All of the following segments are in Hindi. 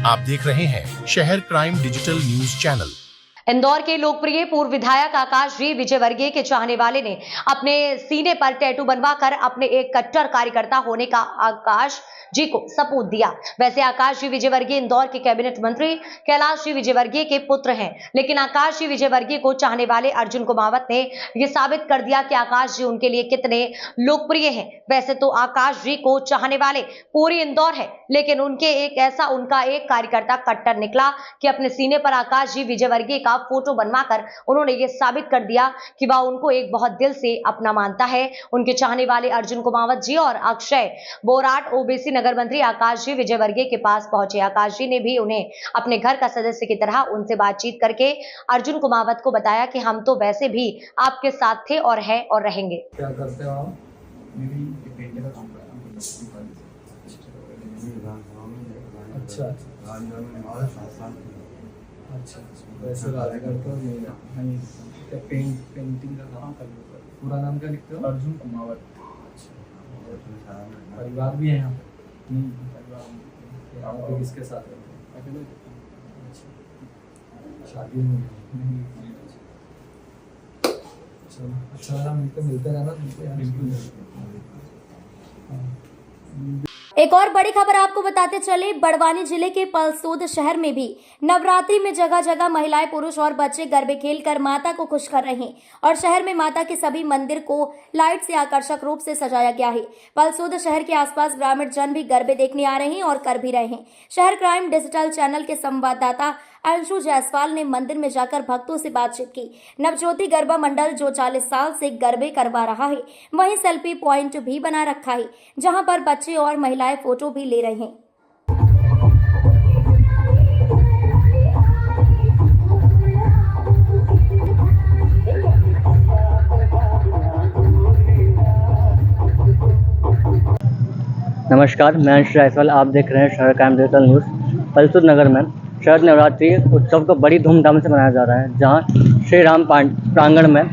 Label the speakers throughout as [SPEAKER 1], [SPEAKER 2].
[SPEAKER 1] आप देख रहे हैं शहर crime digital news channel.
[SPEAKER 2] Indore के लोकप्रिय पूर्व विधायक आकाश जी विजयवर्गीय के चाहने वाले ने अपने सीने पर टैटू बनवाकर अपने एक कट्टर कार्यकर्ता होने का आकाश जी को सबूत दिया। वैसे आकाश जी विजयवर्गीय इंदौर के कैबिनेट मंत्री कैलाश जी विजयवर्गीय के पुत्र हैं, लेकिन आकाश जी विजयवर्गीय को चाहने वाले अर्जुन कुमावत ने यह साबित कर दिया कि आकाश जी उनके लिए कितने लोकप्रिय हैं। वैसे तो आकाश जी को चाहने वाले पूरी इंदौर है, लेकिन उनका एक कार्यकर्ता कट्टर निकला कि अपने सीने पर आकाश जी विजयवर्गीय का फोटो बनवाकर उन्होंने ये साबित कर दिया कि वह उनको एक बहुत दिल से अपना मानता है। उनके चाहने वाले अर्जुन कुमावत जी और अक्षय बोराट ओबीसी नगर मंत्री आकाश जी विजयवर्गीय के पास पहुंचे। आकाश जी ने भी उन्हें अपने घर का सदस्य की तरह उनसे बातचीत करके अर्जुन कुमावत को बताया कि हम तो वैसे भी आपके साथ थे और हैं और रहेंगे।
[SPEAKER 3] क्या करते हो आप? मेरी पेंटिंग का काम कर रहा हूँ। अच्छा वैसे बात करते हो पेंटिंग का काम कर लो। पूरा नाम क्या लिखते हो? अर्जुन कुमावत। परिवार भी है यहाँ? नहीं, परिवार आप भी किसके साथ रहते हो? शादी नहीं। चलो अच्छा लगा, मिलते रहना। बिल्कुल।
[SPEAKER 4] एक और बड़ी खबर आपको बताते चले, बड़वानी जिले के पलसोद शहर में भी नवरात्रि में जगह जगह महिलाएं, पुरुष और बच्चे गरबे खेलकर माता को खुश कर रहे हैं और शहर में माता के सभी मंदिर को लाइट से आकर्षक रूप से सजाया गया है। पलसोद शहर के आसपास ग्रामीण जन भी गरबे देखने आ रहे हैं और कर भी रहे हैं। शहर क्राइम डिजिटल चैनल के संवाददाता अंशु जायसवाल ने मंदिर में जाकर भक्तों से बातचीत की। नवज्योति गरबा मंडल जो 40 साल से गरबे करवा रहा है, वहीं सेल्फी पॉइंट भी बना रखा है, जहां पर बच्चे और महिलाएं फोटो भी ले रहे हैं।
[SPEAKER 5] नमस्कार, मैं अंशु जायसवाल। आप देख रहे हैं शहर क्राइम डिजिटल न्यूज़। पलसुद नगर में शरद नवरात्रि उत्सव को बड़ी धूमधाम से मनाया जा रहा है, जहां श्री राम प्रांगण में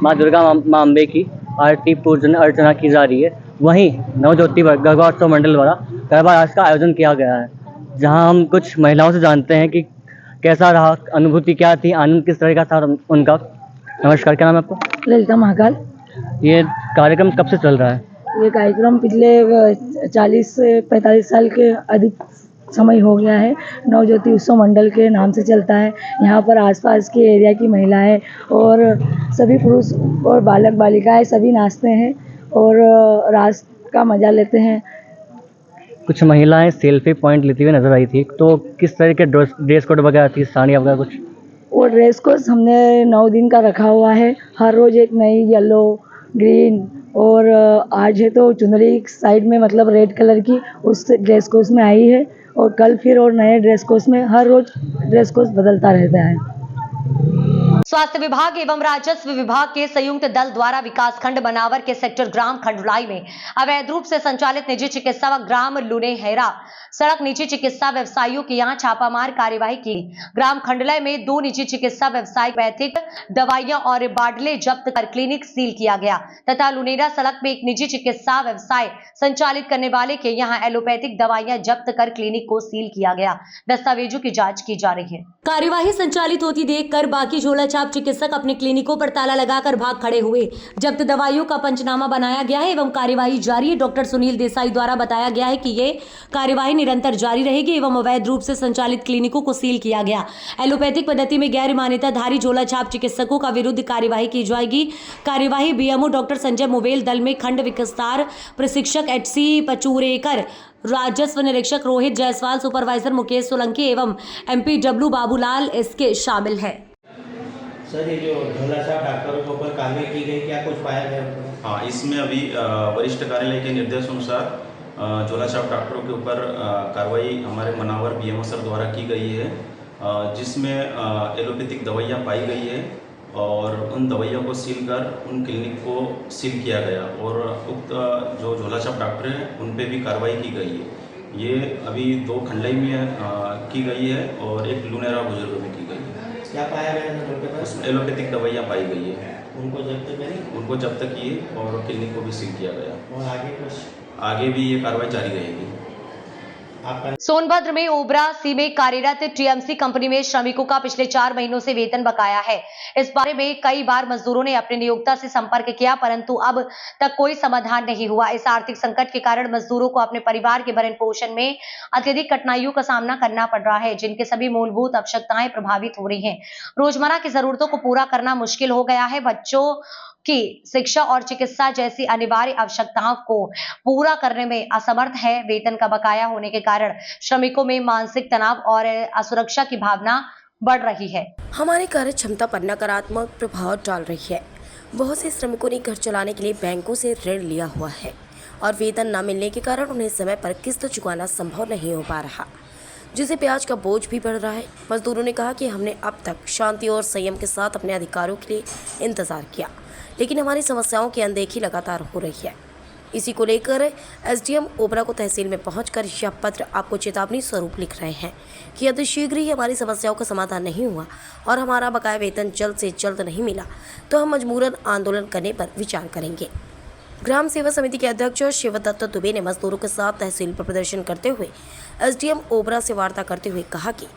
[SPEAKER 5] मां दुर्गा मां अम्बे की आरती पूजन अर्चना की जा रही है। वहीं नवज्योति गरबा उत्सव मंडल द्वारा गरबा रास का आयोजन किया गया है, जहां हम कुछ महिलाओं से जानते हैं कि कैसा रहा, अनुभूति क्या थी, आनंद किस तरह का था उनका। नमस्कार, क्या नाम है आपका?
[SPEAKER 6] ललिता महाकाल।
[SPEAKER 5] ये कार्यक्रम कब से चल रहा है?
[SPEAKER 6] ये कार्यक्रम पिछले 40 से 45 साल के अधिक समय हो गया है। नवज्योति उत्सव मंडल के नाम से चलता है। यहाँ पर आसपास के एरिया की महिलाएं और सभी पुरुष और बालक बालिकाएं सभी नाचते हैं और रास का मजा लेते हैं।
[SPEAKER 5] कुछ महिलाएं सेल्फी पॉइंट लेती हुई नजर आई थी, तो किस तरह के ड्रेस कोड वगैरह थी, साड़ी वगैरह कुछ?
[SPEAKER 6] वो ड्रेस कोड हमने 9 दिन का रखा हुआ है। हर रोज एक नई येलो, ग्रीन और आज है तो चुनरी साइड में मतलब रेड कलर की उस ड्रेस कोड में आई है, और कल फिर और नए ड्रेस कोड में हर रोज ड्रेस कोड बदलता रहता है।
[SPEAKER 2] स्वास्थ्य विभाग एवं राजस्व विभाग के संयुक्त दल द्वारा विकासखंड बनावर के सेक्टर ग्राम खंडुलाई में अवैध रूप से संचालित निजी चिकित्सा व ग्राम लुनेहरा सड़क निजी चिकित्सा व्यवसायियों की यहां छापामार कार्यवाही की। ग्राम खंडुलाई में 2 निजी चिकित्सा व्यवसाय पैथिक दवाइयां और बाटले जब्त कर क्लिनिक सील किया गया तथा लुनेरा सड़क में एक निजी चिकित्सा व्यवसाय संचालित करने वाले के यहां एलोपैथिक दवाइयां जब्त कर क्लिनिक को सील किया गया। दस्तावेजों की जाँच की जा रही है। कार्यवाही संचालित होती देखकर बाकी झोला छाप चिकित्सक अपने क्लिनिकों पर ताला लगाकर भाग खड़े हुए। जब्त दवाइयों का पंचनामा बनाया गया है एवं कार्यवाही जारी है। डॉक्टर सुनील देसाई द्वारा बताया गया है कि ये कार्यवाही निरंतर जारी रहेगी एवं अवैध रूप से संचालित क्लिनिकों को सील किया गया। एलोपैथिक पद्धति में गैर मान्यताधारी झोला छाप चिकित्सकों का विरुद्ध कार्यवाही की जाएगी। कार्यवाही बीएमओ डॉक्टर संजय मोवेल, दल में खंड विस्तार प्रशिक्षक HC पचूरेकर, राजस्व निरीक्षक रोहित जायसवाल, सुपरवाइजर मुकेश सोलंकी एवं MPW बाबूलाल इसके शामिल है।
[SPEAKER 7] सर, ये जो झोला छाप डॉक्टरों के ऊपर कार्रवाई की गई, क्या कुछ पाया गया?
[SPEAKER 8] हाँ, इसमें अभी वरिष्ठ कार्यालय के निर्देशानुसार झोला छाप डॉक्टरों के ऊपर कार्रवाई हमारे मनावर BMO सर द्वारा की गई है, जिसमें एलोपैथिक दवाइयाँ पाई गई है और उन दवाइयों को सील कर उन क्लिनिक को सील किया गया और उक्त जो झोला छाप डॉक्टर हैं उन पे भी कार्रवाई की गई है। ये अभी 2 खंडलाई में की गई है और एक लुनेरा बुजुर्ग में की गई है।
[SPEAKER 7] क्या पाया गया?
[SPEAKER 8] उसमें एलोपैथिक दवाइयाँ पाई गई है।
[SPEAKER 7] उनको जब्त
[SPEAKER 8] किए और क्लिनिक को भी सील किया गया।
[SPEAKER 7] और आगे भी ये कार्रवाई जारी रहेगी। आपका
[SPEAKER 2] सोनभद्र में ओबरा सी में कार्यरत टीएमसी कंपनी में श्रमिकों का पिछले 4 महीनों से वेतन बकाया है। इस बारे में कई बार मजदूरों ने अपने नियोक्ता से संपर्क किया, परंतु अब तक कोई समाधान नहीं हुआ। इस आर्थिक संकट के कारण मजदूरों को अपने परिवार के भरण पोषण में अत्यधिक कठिनाइयों का सामना करना पड़ रहा है, जिनके सभी मूलभूत आवश्यकताएं प्रभावित हो रही हैं। रोजमर्रा की जरूरतों को पूरा करना मुश्किल हो गया है। बच्चों की शिक्षा और चिकित्सा जैसी अनिवार्य आवश्यकताओं को पूरा करने में असमर्थ है। वेतन का बकाया होने के कारण श्रमिकों में मानसिक तनाव और असुरक्षा की भावना बढ़ रही है।
[SPEAKER 9] हमारी कार्य क्षमता पर नकारात्मक प्रभाव डाल रही है। बहुत से श्रमिकों ने घर चलाने के लिए बैंकों से ऋण लिया हुआ है और वेतन न मिलने के कारण उन्हें समय पर किस्त चुकाना संभव नहीं हो पा रहा, जिससे ब्याज का बोझ भी बढ़ रहा है। मजदूरों ने कहा कि हमने अब तक शांति और संयम के साथ अपने अधिकारों के लिए इंतजार किया, लेकिन हमारी समस्याओं की अनदेखी लगातार हो रही है। इसी को लेकर एसडीएम ओबरा को तहसील में पहुंचकर यह पत्र आपको चेतावनी स्वरूप लिख रहे हैं कि यदि शीघ्र ही हमारी समस्याओं का समाधान नहीं हुआ और हमारा बकाया वेतन जल्द से जल्द नहीं मिला तो हम मजबूरन आंदोलन करने पर विचार करेंगे। ग्राम सेवा समिति के अध्यक्ष शिवदत्त दुबे ने मजदूरों के साथ तहसील पर प्रदर्शन करते हुए एसडीएम ओबरा से वार्ता करते हुए कहा कि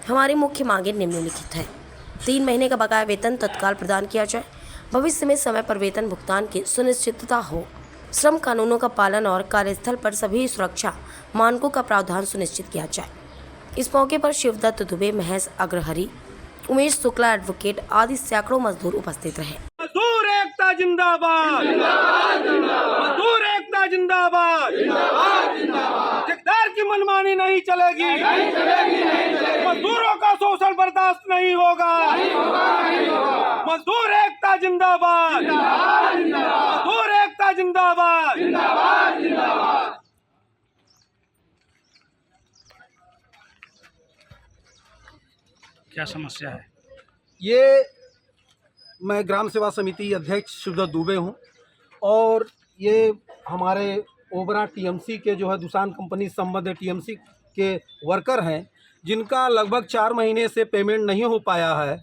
[SPEAKER 9] हमारी मुख्य मांगे निम्नलिखित हैं। 3 महीने का बकाया वेतन तत्काल प्रदान किया जाए, भविष्य में समय पर वेतन भुगतान की सुनिश्चितता हो, श्रम कानूनों का पालन और कार्यस्थल पर सभी सुरक्षा मानकों का प्रावधान सुनिश्चित किया जाए। इस मौके पर शिवदत्त दुबे, महेश अग्रहरी, उमेश शुक्ला एडवोकेट आदि सैकड़ों मजदूर उपस्थित रहे।
[SPEAKER 10] मजदूर एकता जिंदाबाद, मजदूर एकता जिंदाबाद, ठेकेदार की मनमानी नहीं चलेगी, मजदूरों का शोषण बर्दाश्त नहीं होगा, मजदूर एकता जिंदाबाद, मजदूर एकता जिंदाबाद।
[SPEAKER 3] क्या समस्या है?
[SPEAKER 11] ये मैं ग्राम सेवा समिति अध्यक्ष शिवदत्त दुबे हूँ और ये हमारे ओबरा टीएमसी के जो है दुसान कंपनी संबद्ध टीएमसी के वर्कर हैं, जिनका लगभग 4 महीने से पेमेंट नहीं हो पाया है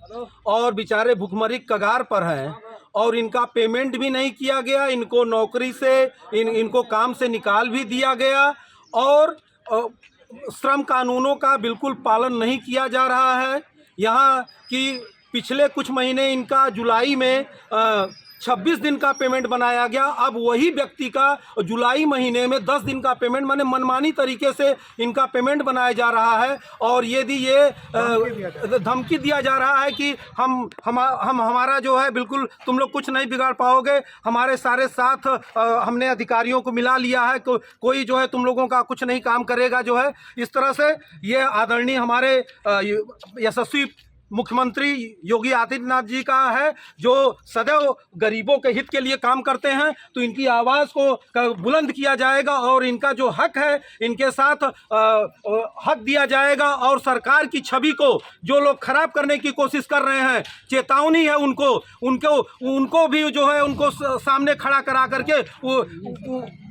[SPEAKER 11] और बेचारे भुखमरी कगार पर हैं और इनका पेमेंट भी नहीं किया गया। इनको नौकरी से इनको काम से निकाल भी दिया गया और श्रम कानूनों का बिल्कुल पालन नहीं किया जा रहा है। यहाँ की पिछले कुछ महीने इनका जुलाई में 26 दिन का पेमेंट बनाया गया। अब वही व्यक्ति का जुलाई महीने में 10 दिन का पेमेंट माने मनमानी तरीके से इनका पेमेंट बनाया जा रहा है और यदि ये धमकी दिया जा रहा है कि हम हमारा जो है बिल्कुल तुम लोग कुछ नहीं बिगाड़ पाओगे, हमारे सारे साथ हमने अधिकारियों को मिला लिया है, कोई जो है तुम लोगों का कुछ नहीं काम करेगा जो है। इस तरह से ये आदरणीय हमारे यशस्वी मुख्यमंत्री योगी आदित्यनाथ जी का है, जो सदैव गरीबों के हित के लिए काम करते हैं, तो इनकी आवाज़ को बुलंद किया जाएगा और इनका जो हक है इनके साथ हक दिया जाएगा। और सरकार की छवि को जो लोग खराब करने की कोशिश कर रहे हैं, चेतावनी है उनको भी जो है उनको सामने खड़ा करा करके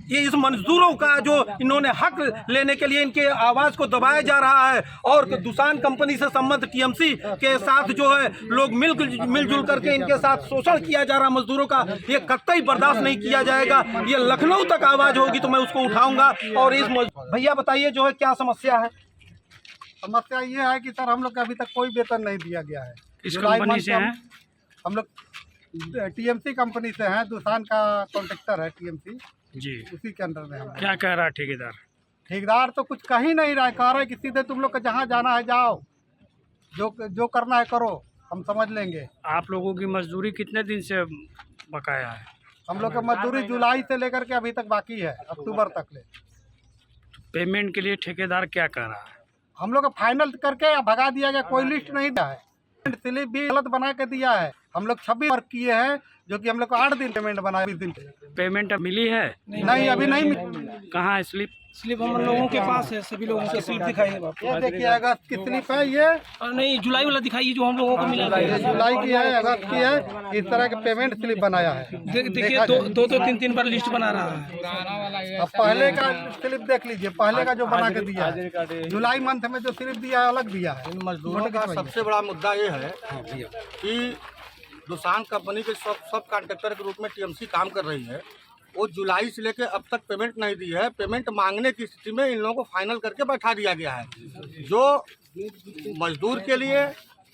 [SPEAKER 11] ये इस मजदूरों का जो इन्होंने हक लेने के लिए इनके आवाज़ को दबाया जा रहा है और दुसान कंपनी से संबंध टीएमसी के साथ जो है लोग मिलजुल करके इनके साथ शोषण किया जा रहा मजदूरों का, ये कतई बर्दाश्त नहीं किया जाएगा। ये लखनऊ तक आवाज़ होगी तो मैं उसको उठाऊंगा। और इस भैया बताइए जो है क्या समस्या है?
[SPEAKER 12] समस्या ये है कि सर हम लोग का अभी तक कोई वेतन नहीं दिया गया है।
[SPEAKER 3] किस कंपनी से हैं?
[SPEAKER 12] हम लोग टीएमसी कंपनी से हैं, दुसान का कॉन्ट्रैक्टर है टीएमसी
[SPEAKER 3] जी,
[SPEAKER 12] उसी के अंदर में हम।
[SPEAKER 3] क्या कह रहा है ठेकेदार?
[SPEAKER 12] ठेकेदार तो कुछ कह ही नहीं रहा है, कह रहा है कि सीधे तुम लोग को जहाँ जाना है जाओ, जो करना है करो, हम समझ लेंगे।
[SPEAKER 3] आप लोगों की मजदूरी कितने दिन से बकाया है?
[SPEAKER 12] हम लोग का मजदूरी जुलाई से लेकर के अभी तक बाकी है, अक्टूबर तक ले।
[SPEAKER 3] पेमेंट के लिए ठेकेदार क्या कह रहा है?
[SPEAKER 12] हम लोग का फाइनल करके भगा दिया गया, कोई लिस्ट नहीं दिया है, स्लिप भी गलत बना के दिया है। हम लोग 26 वर्क किए हैं, जो कि हम लोग को 8 दिन पेमेंट बनाया, 20 दिन
[SPEAKER 3] पेमेंट मिली है?
[SPEAKER 12] नहीं अभी नहीं मिली।
[SPEAKER 3] कहाँ है स्लिप?
[SPEAKER 10] स्लिप हम लोगों के पास है, सभी लोगों के स्लिप दिखाइए।
[SPEAKER 12] ये देखिए अगस्त की स्लिप है ये,
[SPEAKER 10] और नहीं जुलाई वाला दिखाइए जो हम लोगों को मिला।
[SPEAKER 12] ये जुलाई की है, अगस्त की है, इस तरह के पेमेंट स्लिप बनाया है।
[SPEAKER 10] देखिए 2-3 बार लिस्ट बना रहा है।
[SPEAKER 12] अब पहले का स्लिप देख लीजिए, पहले का जो बना के दिया है, जुलाई मंथ में जो स्लिप दिया है अलग दिया है।
[SPEAKER 11] मजदूरों का सबसे बड़ा मुद्दा ये है कि दुसान कंपनी के सब कॉन्ट्रैक्टर के रूप में टीएमसी काम कर रही है
[SPEAKER 12] वो जुलाई से लेकर अब तक पेमेंट नहीं दी है। पेमेंट मांगने की स्थिति में इन लोगों को फाइनल करके बैठा दिया गया है, जो मजदूर के लिए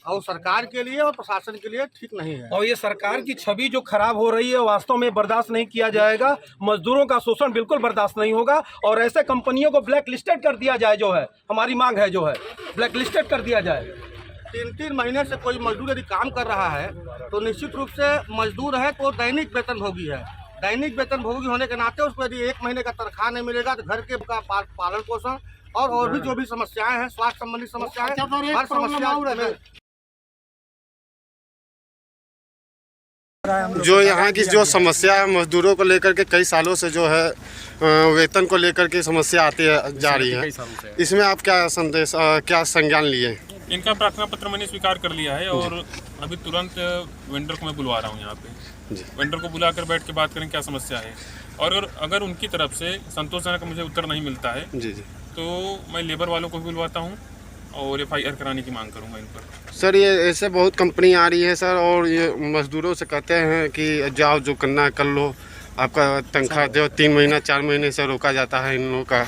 [SPEAKER 12] और सरकार के लिए और प्रशासन के लिए ठीक नहीं है।
[SPEAKER 11] और ये सरकार की छवि जो खराब हो रही है वास्तव में बर्दाश्त नहीं किया जाएगा। मजदूरों का शोषण बिल्कुल बर्दाश्त नहीं होगा और ऐसे कंपनियों को ब्लैक लिस्टेड कर दिया जाए। जो है हमारी मांग है, जो है ब्लैक लिस्टेड कर दिया जाए।
[SPEAKER 12] 3-3 महीने से कोई मजदूर यदि काम कर रहा है तो निश्चित रूप से मजदूर है तो दैनिक वेतनभोगी है। दैनिक वेतनभोगी होने के नाते उसको यदि 1 महीने का तनख्वाह नहीं मिलेगा तो घर के का पालन पोषण और भी जो भी समस्याएं हैं, स्वास्थ्य संबंधी समस्याएं, हर समस्या
[SPEAKER 13] जो यहाँ की जो समस्या है मजदूरों को लेकर के कई सालों से जो है वेतन को लेकर के समस्या आती है जा रही है। इसमें आप क्या संदेश क्या संज्ञान लिए?
[SPEAKER 14] इनका प्रार्थना पत्र मैंने स्वीकार कर लिया है और अभी तुरंत वेंडर को मैं बुलवा रहा हूँ यहाँ पे। वेंडर को बुलाकर बैठ के बात करें क्या समस्या है, और अगर उनकी तरफ से संतोषजनक मुझे उत्तर नहीं मिलता है तो मैं लेबर वालों को भी बुलवाता हूँ और FIR कराने की मांग करूँगा इन पर।
[SPEAKER 13] सर ये ऐसे बहुत कंपनी आ रही है सर, और ये मजदूरों से कहते हैं कि जाओ जो करना है कर लो, आपका तनख्वाह जो 3 महीना 4 महीने से रोका जाता है इन लोगों का,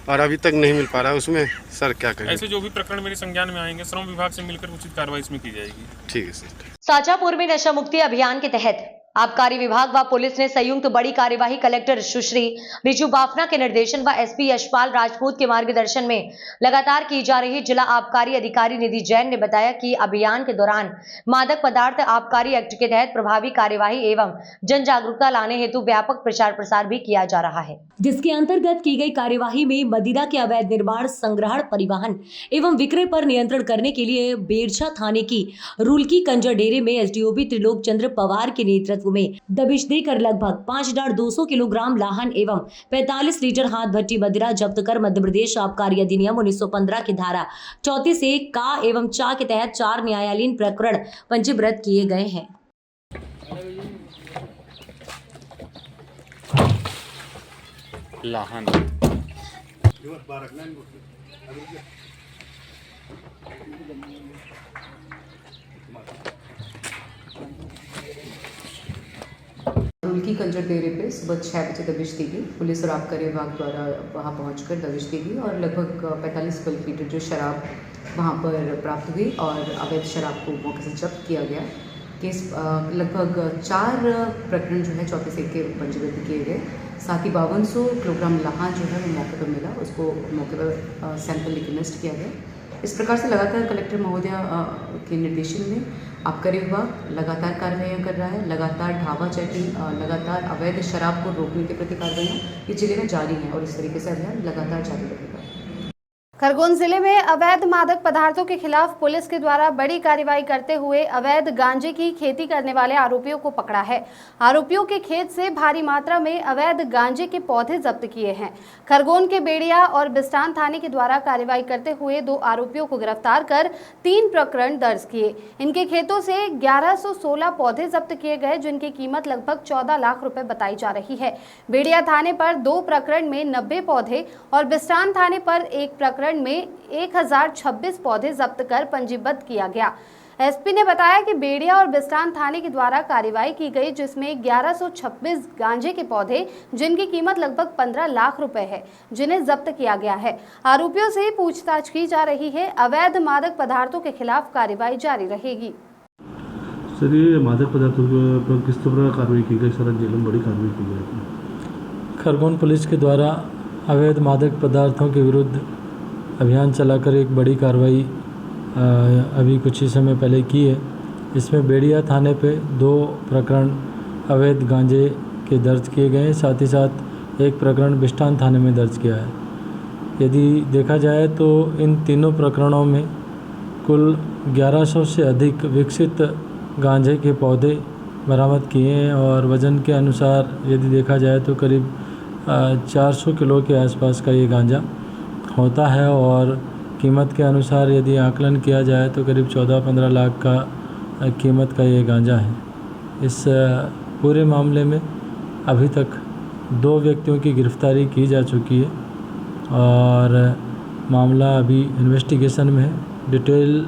[SPEAKER 13] और अभी तक नहीं मिल पा रहा है। उसमें सर क्या करें?
[SPEAKER 14] ऐसे जो भी प्रकरण मेरे संज्ञान में आएंगे श्रम विभाग से मिलकर उचित कार्रवाई इसमें की जाएगी।
[SPEAKER 13] ठीक है सर।
[SPEAKER 2] शाजापुर में नशा मुक्ति अभियान के तहत आबकारी विभाग व पुलिस ने संयुक्त बड़ी कार्यवाही कलेक्टर सुश्री बिजू बाफना के निर्देशन व SP यशपाल राजपूत के मार्गदर्शन में लगातार की जा रही। जिला आबकारी अधिकारी निधि जैन ने बताया कि अभियान के दौरान मादक पदार्थ आबकारी एक्ट के तहत प्रभावी कार्यवाही एवं जन जागरूकता लाने हेतु व्यापक प्रचार प्रसार भी किया जा रहा है, जिसके अंतर्गत की गई कार्यवाही में मदिरा के अवैध निर्माण, संग्रहण, परिवहन एवं विक्रय पर नियंत्रण करने के लिए बेरछा थाने की रुलकी कंजर डेरे में SDOP त्रिलोक चंद्र पवार के नेतृत्व में दबिश देकर लगभग 5,200 किलोग्राम लाहन एवं 45 लीटर हाथ भट्टी मदिरा जब्त कर मध्य प्रदेश आबकारी अधिनियम 1915 की धारा 34A का एवं चा के तहत 4 न्यायालयीन प्रकरण पंजीबद्ध किए गए हैं।
[SPEAKER 14] लाहन
[SPEAKER 15] रुलकी कंजर डेरे पे सुबह 6 बजे दबिश दी गई। पुलिस और आबकारी विभाग द्वारा वहां पहुंचकर दबिश दी गई और लगभग 45 बल्क लीटर जो शराब वहां पर प्राप्त हुई और अवैध शराब को मौके से जब्त किया गया। केस लगभग 4 प्रकरण जो है 34A के पंजीबद्ध किए गए। साथ ही 5200 किलोग्राम लाहन जो है वो मौके पर मिला, उसको मौके पर सैंपल लेकर नष्ट किया गया। इस प्रकार से लगातार कलेक्टर महोदया के निर्देशन में आबकारी विभाग लगातार कार्रवाइयाँ कर रहा है। लगातार ढाबा चेकिंग, लगातार अवैध शराब को रोकने के प्रति कार्रवाइयाँ ये जिले में जारी हैं और इस तरीके से अभियान लगातार जारी रहेगा।
[SPEAKER 16] खरगोन जिले में अवैध मादक पदार्थों के खिलाफ पुलिस के द्वारा बड़ी कार्रवाई करते हुए अवैध गांजे की खेती करने वाले आरोपियों को पकड़ा है। आरोपियों के खेत से भारी मात्रा में अवैध गांजे के पौधे जब्त किए हैं। खरगोन के बेड़िया और बिस्टान थाने के द्वारा कार्रवाई करते हुए 2 आरोपियों को गिरफ्तार कर 3 प्रकरण दर्ज किए। इनके खेतों से 1116 पौधे जब्त किए गए, जिनकी कीमत लगभग 14 लाख रुपए बताई जा रही है। बेड़िया थाने पर 2 प्रकरण में 90 पौधे और बिस्टान थाने पर 1 प्रकरण में 1026 पौधे जब्त कर पंजीबद्ध किया गया। SP ने बताया कि बेड़िया और बिस्टान थाने के द्वारा कार्रवाई की गई, जिसमें 1126 गांजे के पौधे जिनकी कीमत लगभग 15 लाख रुपए है, जिन्हें जब्त किया गया है। आरोपियों से पूछताछ की जा रही है। अवैध मादक पदार्थों के खिलाफ कार्रवाई जारी रहेगी।
[SPEAKER 17] सर ये मादक पदार्थों पर किस तरह कार्रवाई की गई? सर जेल में बड़ी कार्रवाई की गई।
[SPEAKER 18] खरगोन पुलिस के द्वारा अवैध मादक पदार्थों के विरुद्ध अभियान चलाकर एक बड़ी कार्रवाई अभी कुछ ही समय पहले की है। इसमें बेड़िया थाने पे 2 प्रकरण अवैध गांजे के दर्ज किए गए हैं, साथ ही साथ 1 प्रकरण बिस्टान थाने में दर्ज किया है। यदि देखा जाए तो इन तीनों प्रकरणों में कुल 1100 से अधिक विकसित गांजे के पौधे बरामद किए हैं और वज़न के अनुसार यदि देखा जाए तो करीब 400 किलो के आसपास का ये गांजा होता है और कीमत के अनुसार यदि आकलन किया जाए तो करीब 14-15 लाख का कीमत का ये गांजा है। इस पूरे मामले में अभी तक 2 व्यक्तियों की गिरफ्तारी की जा चुकी है और मामला अभी इन्वेस्टिगेशन में है। डिटेल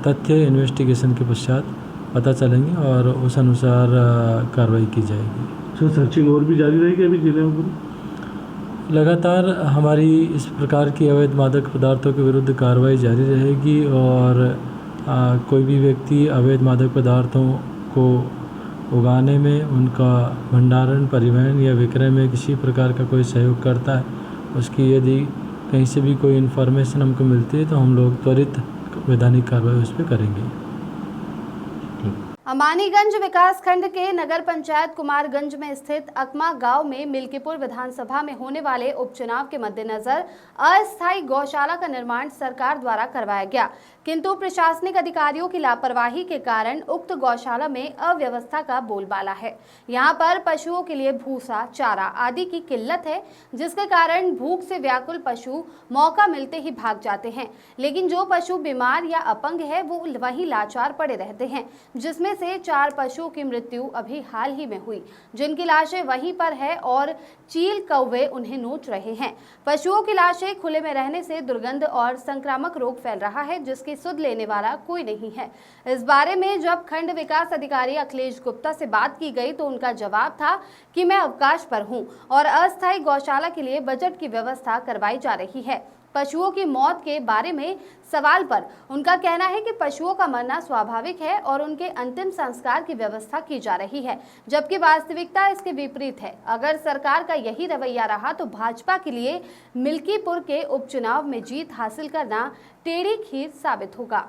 [SPEAKER 18] तथ्य इन्वेस्टिगेशन के पश्चात पता चलेंगे और उस अनुसार कार्रवाई की जाएगी।
[SPEAKER 17] सर सर्चिंग और भी जारी रहेगी अभी जिले में पूरी?
[SPEAKER 18] लगातार हमारी इस प्रकार की अवैध मादक पदार्थों के विरुद्ध कार्रवाई जारी रहेगी और कोई भी व्यक्ति अवैध मादक पदार्थों को उगाने में, उनका भंडारण, परिवहन या विक्रय में किसी प्रकार का कोई सहयोग करता है, उसकी यदि कहीं से भी कोई इन्फॉर्मेशन हमको मिलती है तो हम लोग त्वरित वैधानिक कार्रवाई उस पर करेंगे।
[SPEAKER 16] अमानीगंज विकासखंड के नगर पंचायत कुमारगंज में स्थित अकमा गांव में मिल्कीपुर विधानसभा में होने वाले उपचुनाव के मद्देनजर अस्थायी गौशाला का निर्माण सरकार द्वारा करवाया गया, किंतु प्रशासनिक अधिकारियों की लापरवाही के कारण उक्त गौशाला में अव्यवस्था का बोलबाला है। यहां पर पशुओं के लिए भूसा, चारा आदि की किल्लत है, जिसके कारण भूख से व्याकुल पशु मौका मिलते ही भाग जाते हैं, लेकिन जो पशु बीमार या अपंग है वो वहीं लाचार पड़े रहते हैं, जिसमें से 4 पशुओं की मृत्यु अभी हाल ही में हुई, जिनकी लाशें वहीं पर है और चील कौवे उन्हें नोच रहे हैं। पशुओं की लाशें खुले में रहने से दुर्गंध और संक्रामक रोग फैल रहा है, जिसकी सुध लेने वाला कोई नहीं है। इस बारे में जब खंड विकास अधिकारी अखिलेश गुप्ता से बात की गई तो उनका जवाब था कि मैं अवकाश पर हूं और अस्थायी गौशाला के लिए बजट की व्यवस्था करवाई जा रही है। पशुओं की मौत के बारे में सवाल पर उनका कहना है कि पशुओं का मरना स्वाभाविक है और उनके अंतिम संस्कार की व्यवस्था की जा रही है, जबकि वास्तविकता इसके विपरीत है। अगर सरकार का यही रवैया रहा तो भाजपा के लिए मिल्कीपुर के उपचुनाव में जीत हासिल करना टेढ़ी खीर साबित होगा।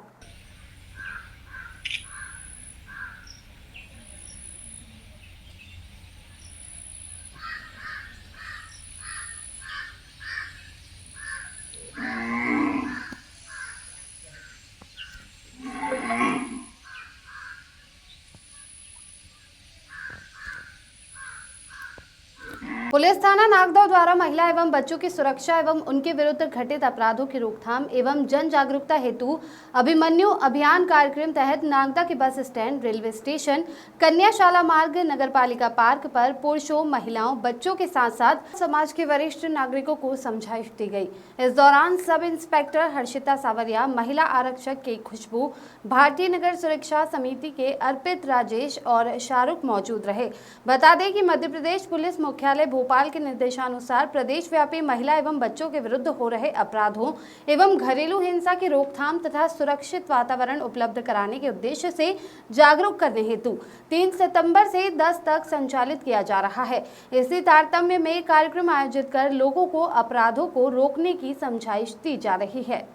[SPEAKER 16] पुलिस थाना नागदा द्वारा महिला एवं बच्चों की सुरक्षा एवं उनके विरुद्ध घटित अपराधों की रोकथाम एवं जन जागरूकता हेतु अभिमन्यु अभियान कार्यक्रम तहत नागदा के बस स्टैंड, रेलवे स्टेशन, कन्याशाला मार्ग, नगरपालिका पार्क पर पुरुषों, महिलाओं, बच्चों के साथ साथ समाज के वरिष्ठ नागरिकों को समझाइश दी गई। इस दौरान सब इंस्पेक्टर हर्षिता सावरिया, महिला आरक्षक के खुशबू, भारतीय नगर सुरक्षा समिति के अर्पित राजेश और शाहरुख मौजूद रहे। बता दें कि मध्य प्रदेश पुलिस मुख्यालय भोपाल के निर्देशानुसार प्रदेशव्यापी महिला एवं बच्चों के विरुद्ध हो रहे अपराधों एवं घरेलू हिंसा की रोकथाम तथा सुरक्षित वातावरण उपलब्ध कराने के उद्देश्य से जागरूक करने हेतु 3 सितंबर से 10 तक संचालित किया जा रहा है। इसी तारतम्य में कार्यक्रम आयोजित कर लोगों को अपराधों को रोकने की समझाइश दी जा रही है।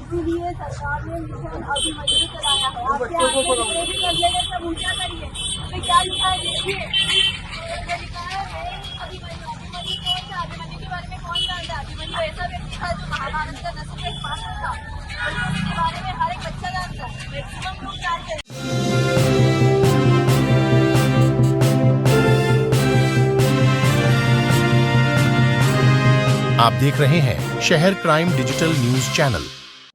[SPEAKER 19] इसीलिए सरकार ने मिशन अभिमन्यु चलाया है। आपके आगे भी कर लेंगे सब ऊंचा करिए। तो क्या लिखा है देखिए, लिखा है अभिमन्यु। अभिमन्यु कौन था? अभिमन्यु के बारे में कौन जानता है? अभिमन्यु ऐसा व्यक्ति था जो महाभारत का नस्ल एक पात्र था। उसके बारे में हर एक बच्चा जानता है, मैक्सिमम लोग जानते हैं।
[SPEAKER 1] आप देख रहे हैं शहर crime digital news channel.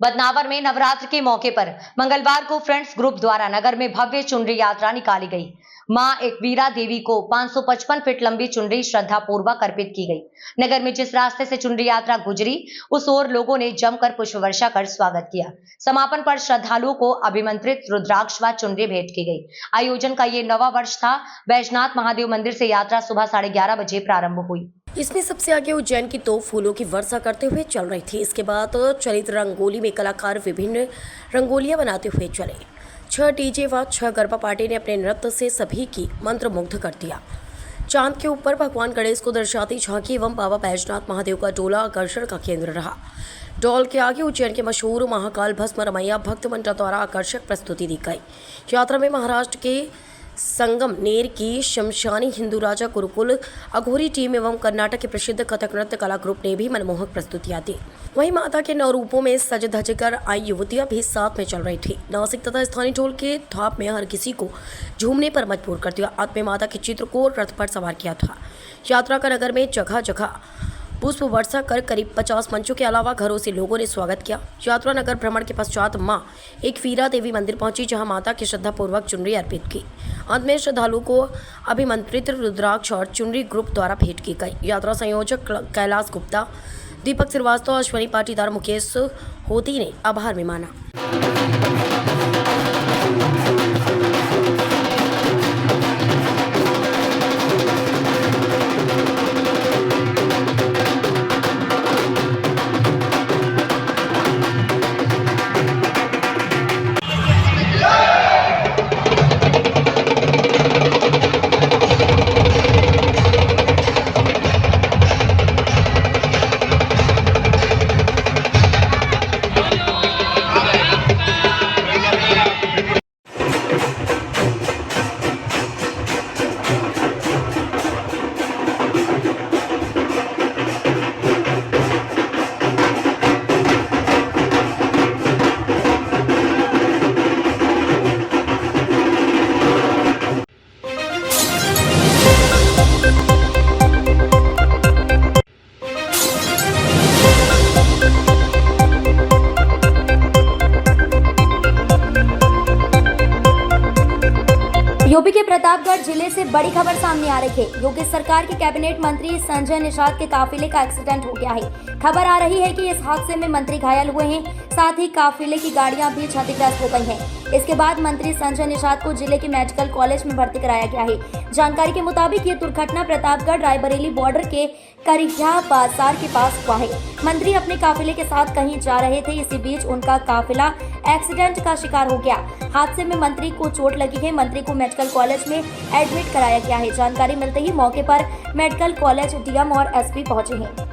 [SPEAKER 2] Badnawar में नवरात्र के मौके पर मंगलवार को फ्रेंड्स ग्रुप द्वारा नगर में भव्य चुनरी यात्रा निकाली गई। मां एकवीरा देवी को 555 फीट लंबी चुनरी श्रद्धा पूर्वक अर्पित की गई। नगर में जिस रास्ते से चुनरी यात्रा गुजरी उस ओर लोगों ने जमकर पुष्प वर्षा कर स्वागत किया। समापन पर श्रद्धालुओं को अभिमंत्रित रुद्राक्ष व चुनरी भेंट की गई। आयोजन का ये 9वां वर्ष था। बैजनाथ महादेव मंदिर से यात्रा सुबह 11:30 बजे प्रारंभ हुई।
[SPEAKER 9] इसमें सबसे आगे उज्जैन की तोप फूलों की वर्षा करते हुए चल रही थी। इसके बाद चलित रंगोली में कलाकार विभिन्न रंगोलियां बनाते हुए चले। 6 डीजे व 6 गरबा पार्टी ने अपने नृत्य से सभी की मंत्रमुग्ध कर दिया। चांद के ऊपर भगवान गणेश को दर्शाती झांकी एवं बाबा बैजनाथ महादेव का डोला आकर्षण का केंद्र रहा। डॉल के आगे उज्जैन के मशहूर महाकाल भस्म रमैया भक्त मंडल द्वारा आकर्षक प्रस्तुति दी गई। यात्रा में महाराष्ट्र के संगम नेर की शमशानी हिंदू राजा गुरुकुल अघोरी टीम एवं कर्नाटक के प्रसिद्ध कथक नृत्य कला ग्रुप ने भी मनमोहक प्रस्तुतियां दी। वहीं माता के 9 रूपों में सज धज कर आई युवतियां भी साथ में चल रही थी। नासिक तथा स्थानीय ढोल के थाप में हर किसी को झूमने पर मजबूर कर दिया। अंत में माता के चित्र को रथ पर सवार किया था। यात्रा का नगर में जगह जगह पुष्प वर्षा कर करीब 50 मंचों के अलावा घरों से लोगों ने स्वागत किया। यात्रा नगर भ्रमण के पश्चात मां एक फीरा देवी मंदिर पहुंची, जहां माता की श्रद्धापूर्वक चुनरी अर्पित की। अंत में श्रद्धालु को अभिमंत्रित रुद्राक्ष और चुनरी ग्रुप द्वारा भेंट की गई। यात्रा संयोजक कैलाश गुप्ता, दीपक श्रीवास्तव, अश्वनी पाटीदार, मुकेश होती ने आभार में माना।
[SPEAKER 4] यूपी के प्रतापगढ़ जिले से बड़ी खबर सामने आ रही है। योगी सरकार के कैबिनेट मंत्री संजय निषाद के काफिले का एक्सीडेंट हो गया है। खबर आ रही है कि इस हादसे में मंत्री घायल हुए हैं, साथ ही काफिले की गाड़ियां भी क्षतिग्रस्त हो गई हैं। इसके बाद मंत्री संजय निषाद को जिले के मेडिकल कॉलेज में भर्ती कराया गया है। जानकारी के मुताबिक ये दुर्घटना प्रतापगढ़ रायबरेली बॉर्डर के करिया बाजार के पास हुआ है। मंत्री अपने काफिले के साथ कहीं जा रहे थे, इसी बीच उनका काफिला एक्सीडेंट का शिकार हो गया। हादसे में मंत्री को चोट लगी है। मंत्री को मेडिकल कॉलेज में एडमिट कराया गया है। जानकारी मिलते ही मौके पर मेडिकल कॉलेज डीएम और एसपी पहुंचे हैं।